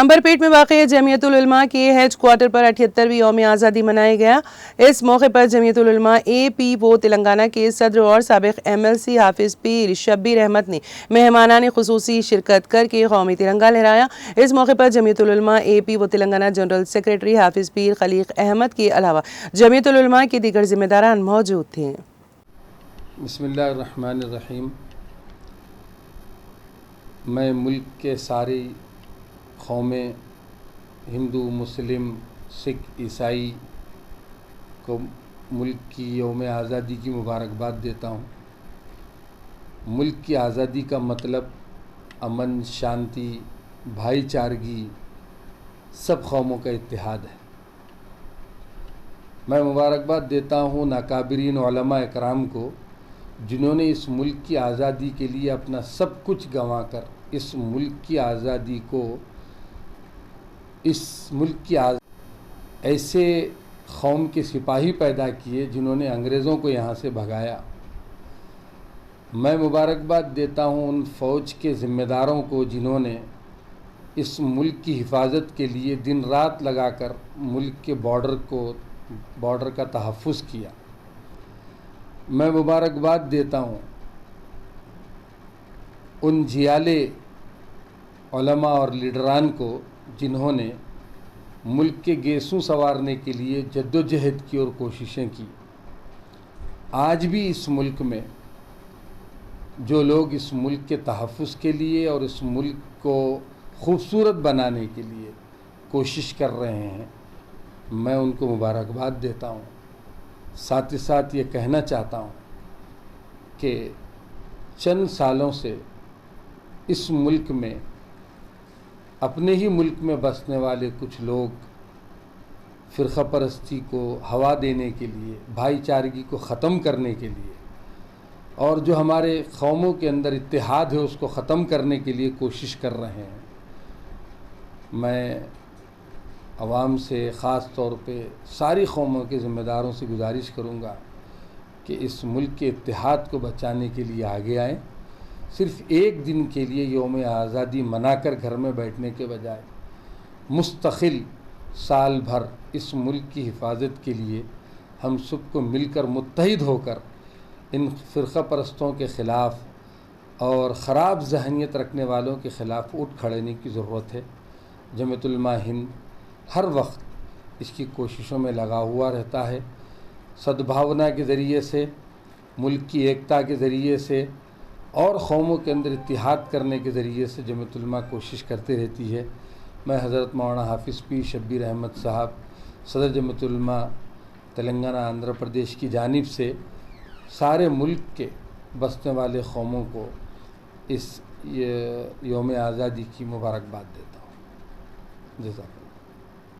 अंबरपेट में वाक़ जमीयत उल उलमा के हेड क्वार्टर पर 78वीं यौम आज़ादी मनाया गया। इस मौके पर जमीयत उल उलमा APO तेलंगाना के सदर और साबिक़ MLC हाफिज़ पीर शब्बीर अहमद ने मेहमानान ख़ुसूसी शिरकत करके कौमी तिरंगा लहराया। इस मौके पर जमीयत उल उलमा APO तेलंगाना जनरल सेक्रेटरी हाफिज़ पीर खलीक अहमद के अलावा जमीयत उल उलमा के दीगर ज़िम्मेदारान मौजूद थे। बिस्मिल्लाहिर्रहमानिर्रहीम। मैं मुल्क के सारी कौमें, हिंदू, मुस्लिम, सिख, ईसाई को मुल्क की यौम आज़ादी की मुबारकबाद देता हूँ। मुल्क की आज़ादी का मतलब अमन, शांति, भाईचारगी, सब कौमों का इत्तेहाद है। मैं मुबारकबाद देता हूँ नाकाबिरीन उलमा इकराम को, जिन्होंने इस मुल्क की आज़ादी के लिए अपना सब कुछ गंवाकर इस मुल्क की आज़ादी को, ऐसे कौम के सिपाही पैदा किए जिन्होंने अंग्रेज़ों को यहाँ से भगाया। मैं मुबारकबाद देता हूँ उन फ़ौज के ज़िम्मेदारों को जिन्होंने इस मुल्क की हिफाजत के लिए दिन रात लगाकर मुल्क के बॉर्डर का तहफ़्फ़ुज़ किया। मैं मुबारकबाद देता हूँ उन जियाले उलमा और लीडरान को जिन्होंने मुल्क के गेसों संवारने के लिए जद्दोजहद की और कोशिशें की। आज भी इस मुल्क में जो लोग इस मुल्क के तहफ़्फ़ुज़ के लिए और इस मुल्क को खूबसूरत बनाने के लिए कोशिश कर रहे हैं, मैं उनको मुबारकबाद देता हूँ। साथ ही साथ ये कहना चाहता हूँ कि चंद सालों से इस मुल्क में, अपने ही मुल्क में बसने वाले कुछ लोग फ़िरक़ा परस्ती को हवा देने के लिए, भाईचारगी को ख़त्म करने के लिए और जो हमारे कौमों के अंदर इत्तेहाद है उसको ख़त्म करने के लिए कोशिश कर रहे हैं। मैं आवाम से, ख़ास तौर पे सारी कौमों के ज़िम्मेदारों से गुजारिश करूँगा कि इस मुल्क के इत्तेहाद को बचाने के लिए आगे आएँ। सिर्फ़ एक दिन के लिए यौम आज़ादी मनाकर घर में बैठने के बजाय मुस्तक़िल साल भर इस मुल्क की हिफाजत के लिए हम सबको मिलकर मुत्तहिद होकर इन फ़िरक़ा परस्तों के ख़िलाफ़ और ख़राब ज़हनियत रखने वालों के ख़िलाफ़ उठ खड़ने की ज़रूरत है। जमीयत उल उलमा हिंद हर वक्त इसकी कोशिशों में लगा हुआ रहता है। सद्भावना के ज़रिए से, मुल्क की एकता के ज़रिए से और कौमों के अंदर इत्तिहाद करने के ज़रिए से जमीयत उल उलमा कोशिश करती रहती है। मैं हज़रत मौलाना हाफिज़ पीर शब्बीर अहमद साहब, सदर जमीयत उल उलमा तेलंगाना आंध्र प्रदेश की जानिब से सारे मुल्क के बसने वाले कौमों को इस यौम आज़ादी की मुबारकबाद देता हूँ। जज़ाक।